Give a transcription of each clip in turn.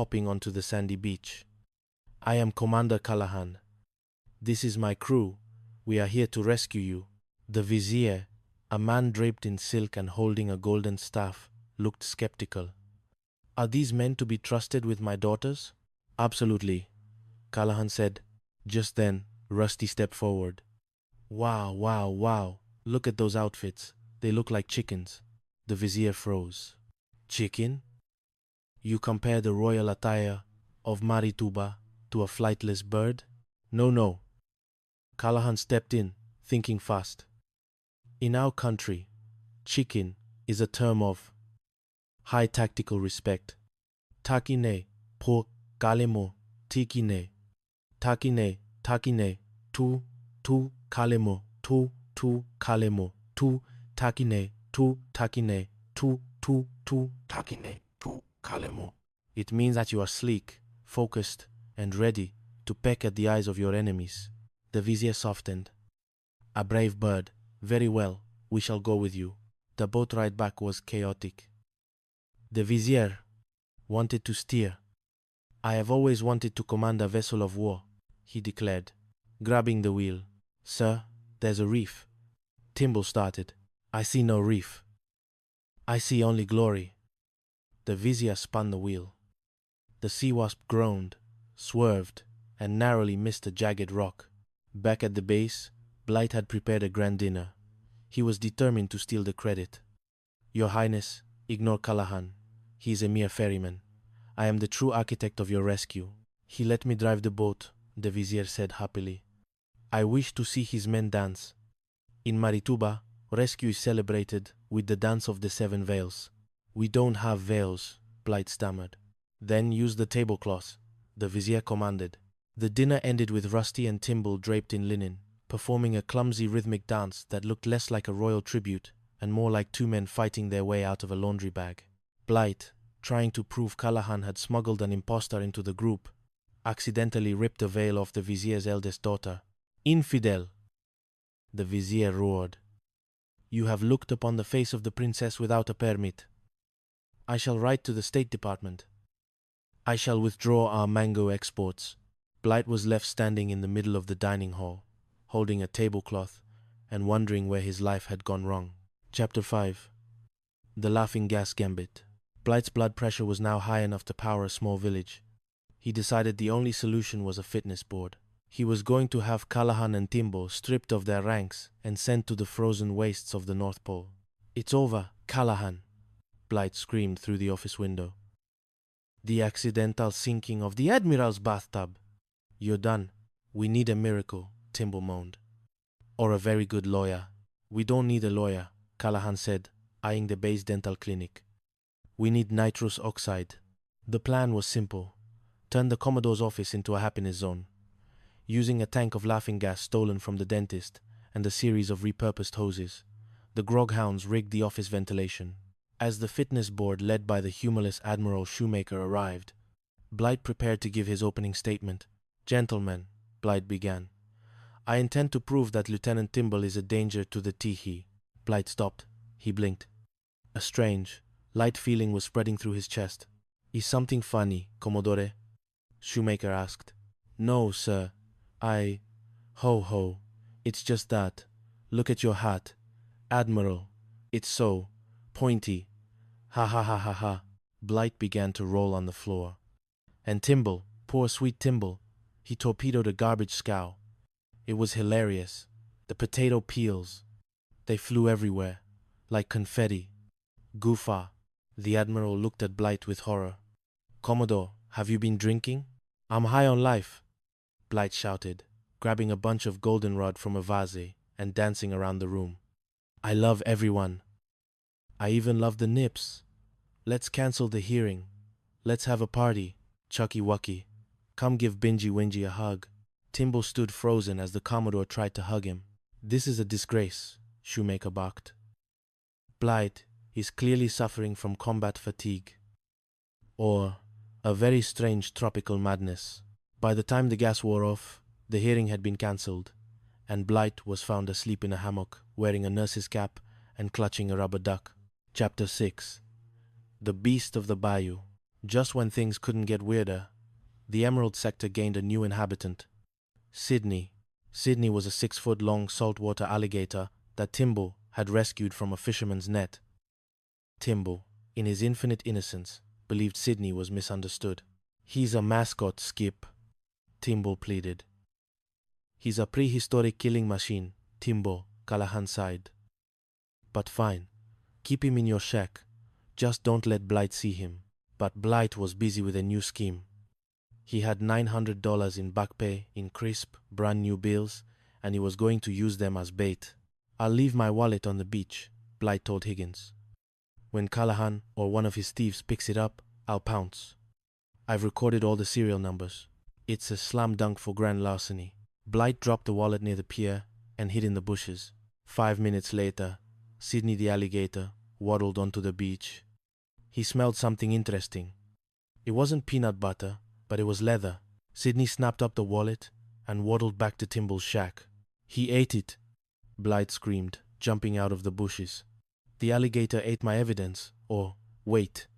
hopping onto the sandy beach. I am Commander Callahan. This is my crew. We are here to rescue you. The vizier, a man draped in silk and holding a golden staff, looked skeptical. Are these men to be trusted with my daughters? Absolutely, Callahan said. Just then, Rusty stepped forward. Wow, wow, wow. Look at those outfits. They look like chickens. The vizier froze. Chicken? You compare the royal attire of Marituba to a flightless bird? No. Callahan stepped in, thinking fast. In our country, chicken is a term of high tactical respect. Takine, po, kalemo, tikine. Takine, tu, kalemo, tu, kalemo, tu, takine, takine, tu, takine, tu, kalemo. It means that you are sleek, focused, and ready to peck at the eyes of your enemies. The vizier softened. A brave bird. Very well, we shall go with you. The boat ride back was chaotic. The vizier wanted to steer. I have always wanted to command a vessel of war, he declared, grabbing the wheel. Sir, there's a reef. Timble started. I see no reef. I see only glory. The vizier spun the wheel. The sea wasp groaned, swerved, and narrowly missed a jagged rock. Back at the base, Blight had prepared a grand dinner. He was determined to steal the credit. Your Highness, ignore Callahan. He is a mere ferryman. I am the true architect of your rescue. He let me drive the boat, the vizier said happily. I wish to see his men dance. In Marituba, rescue is celebrated with the dance of the 7 veils. We don't have veils, Blight stammered. Then use the tablecloth, the vizier commanded. The dinner ended with Rusty and Timble draped in linen, performing a clumsy rhythmic dance that looked less like a royal tribute and more like 2 men fighting their way out of a laundry bag. Blight, trying to prove Callahan had smuggled an impostor into the group, accidentally ripped a veil off the vizier's eldest daughter. Infidel! The vizier roared. You have looked upon the face of the princess without a permit. I shall write to the State Department. I shall withdraw our mango exports. Blight was left standing in the middle of the dining hall, holding a tablecloth and wondering where his life had gone wrong. Chapter 5. The Laughing Gas Gambit. Blight's blood pressure was now high enough to power a small village. He decided the only solution was a fitness board. He was going to have Callahan and Timble stripped of their ranks and sent to the frozen wastes of the North Pole. It's over, Callahan, Blight screamed through the office window. The accidental sinking of the Admiral's bathtub. You're done. We need a miracle, Timble moaned. Or a very good lawyer. We don't need a lawyer, Callahan said, eyeing the base dental clinic. We need nitrous oxide. The plan was simple. Turn the Commodore's office into a happiness zone. Using a tank of laughing gas stolen from the dentist and a series of repurposed hoses, the groghounds rigged the office ventilation. As the fitness board led by the humorless Admiral Shoemaker arrived, Blight prepared to give his opening statement. Gentlemen, Blight began, I intend to prove that Lieutenant Timble is a danger to the Teehee. Blight stopped. He blinked. A strange, light feeling was spreading through his chest. Is something funny, Commodore? Shoemaker asked. No, sir. Ho. It's just that. Look at your hat. Admiral. It's so pointy. Ha. Blight began to roll on the floor. And Timble, poor sweet Timble, he torpedoed a garbage scow. It was hilarious. The potato peels. They flew everywhere, like confetti. Goofa. The Admiral looked at Blight with horror. Commodore, have you been drinking? I'm high on life, Blight shouted, grabbing a bunch of goldenrod from a vase and dancing around the room. I love everyone. I even love the nips. Let's cancel the hearing. Let's have a party. Chucky Wucky. Come give Bingy Wingy a hug. Timble stood frozen as the Commodore tried to hug him. This is a disgrace, Shoemaker barked. Blight is clearly suffering from combat fatigue. Or a very strange tropical madness. By the time the gas wore off, the hearing had been cancelled, and Blight was found asleep in a hammock, wearing a nurse's cap and clutching a rubber duck. Chapter 6. The Beast of the Bayou. Just when things couldn't get weirder, the Emerald Sector gained a new inhabitant. Sydney. Sydney was a 6-foot-long saltwater alligator that Timbo had rescued from a fisherman's net. Timbo, in his infinite innocence, believed Sydney was misunderstood. "He's a mascot, Skip," Timbo pleaded. "He's a prehistoric killing machine," Timbo, Callahan sighed. "But fine. Keep him in your shack. Just don't let Blight see him." But Blight was busy with a new scheme. He had $900 in back pay in crisp, brand new bills, and he was going to use them as bait. "I'll leave my wallet on the beach," Blight told Higgins. "When Callahan or one of his thieves picks it up, I'll pounce. I've recorded all the serial numbers. It's a slam dunk for grand larceny." Blight dropped the wallet near the pier and hid in the bushes. 5 minutes later, Sydney the alligator waddled onto the beach. He smelled something interesting. It wasn't peanut butter, but it was leather. Sydney snapped up the wallet and waddled back to Timbo's shack. "He ate it," Blight screamed, jumping out of the bushes. "The alligator ate my evidence. Or, wait.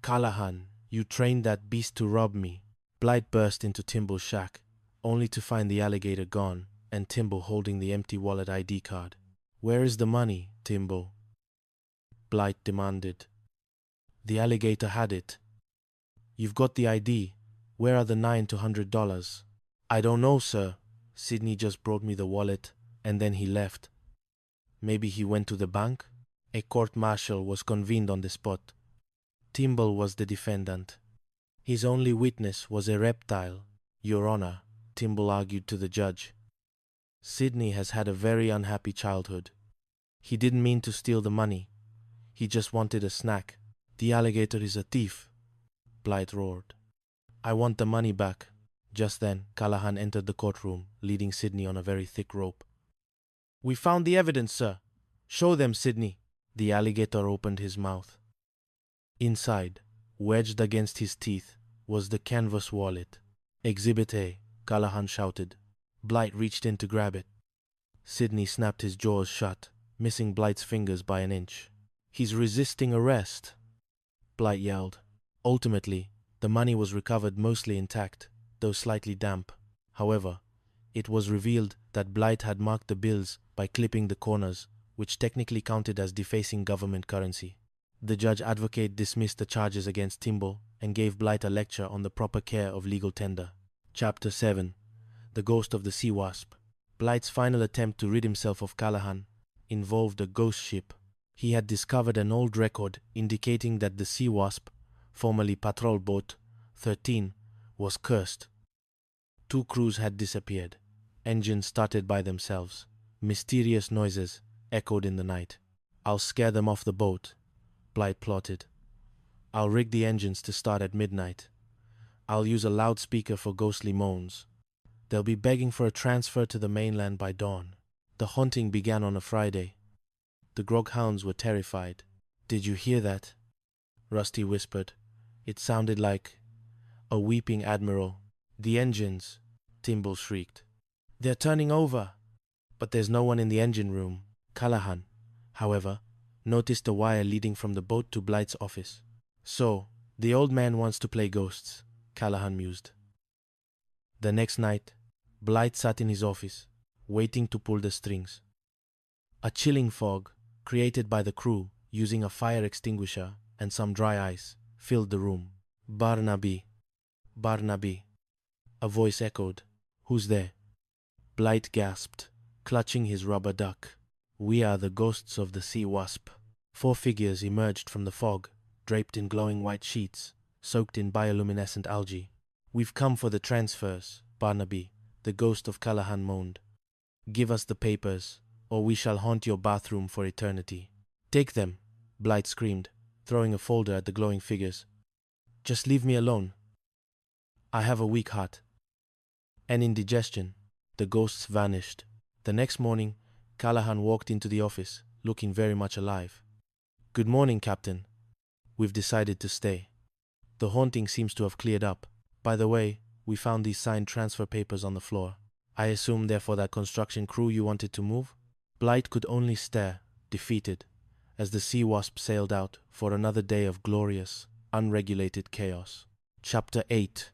Callahan, you trained that beast to rob me." Blight burst into Timbo's shack, only to find the alligator gone and Timbo holding the empty wallet ID card. "Where is the money, Timbo?" Blight demanded. "The alligator had it." "You've got the ID. Where are the $9 to $100? "I don't know, sir. Sydney just brought me the wallet, and then he left." "Maybe he went to the bank?" A court-martial was convened on the spot. Timbo was the defendant. His only witness was a reptile, Your Honor, Timbo argued to the judge. "Sydney has had a very unhappy childhood. He didn't mean to steal the money. He just wanted a snack." "The alligator is a thief," Blight roared. "I want the money back." Just then, Callahan entered the courtroom, leading Sydney on a very thick rope. "We found the evidence, sir. Show them, Sydney." The alligator opened his mouth. Inside, wedged against his teeth, was the canvas wallet. "Exhibit A," Callahan shouted. Blight reached in to grab it. Sydney snapped his jaws shut, missing Blight's fingers by an inch. "He's resisting arrest," Blight yelled. Ultimately, the money was recovered mostly intact, though slightly damp. However, it was revealed that Blight had marked the bills by clipping the corners, which technically counted as defacing government currency. The judge advocate dismissed the charges against Timbo and gave Blight a lecture on the proper care of legal tender. Chapter 7. The Ghost of the Sea Wasp. Blight's final attempt to rid himself of Callahan involved a ghost ship. He had discovered an old record indicating that the Sea Wasp, formerly Patrol Boat 13, was cursed. 2 crews had disappeared. Engines started by themselves. Mysterious noises echoed in the night. "I'll scare them off the boat," Blight plotted. "I'll rig the engines to start at midnight. I'll use a loudspeaker for ghostly moans. They'll be begging for a transfer to the mainland by dawn." The haunting began on a Friday. The groghounds were terrified. "Did you hear that?" Rusty whispered. "It sounded like a weeping admiral." "The engines," Timbo shrieked. "They're turning over." "But there's no one in the engine room." Callahan, however, noticed a wire leading from the boat to Blight's office. "So, the old man wants to play ghosts," Callahan mused. The next night, Blight sat in his office, waiting to pull the strings. A chilling fog, created by the crew using a fire extinguisher and some dry ice, filled the room. "Barnaby, Barnaby," a voice echoed. "Who's there?" Blight gasped, clutching his rubber duck. "We are the ghosts of the Sea Wasp." 4 figures emerged from the fog, draped in glowing white sheets, soaked in bioluminescent algae. "We've come for the transfers, Barnaby," the ghost of Callahan moaned. "Give us the papers, or we shall haunt your bathroom for eternity." "Take them," Blight screamed, throwing a folder at the glowing figures. "Just leave me alone. I have a weak heart." An indigestion. The ghosts vanished. The next morning, Callahan walked into the office, looking very much alive. "Good morning, Captain. We've decided to stay. The haunting seems to have cleared up. By the way, we found these signed transfer papers on the floor. I assume they're for that construction crew you wanted to move?" Blight could only stare, defeated, as the Sea Wasp sailed out for another day of glorious, unregulated chaos. Chapter 8.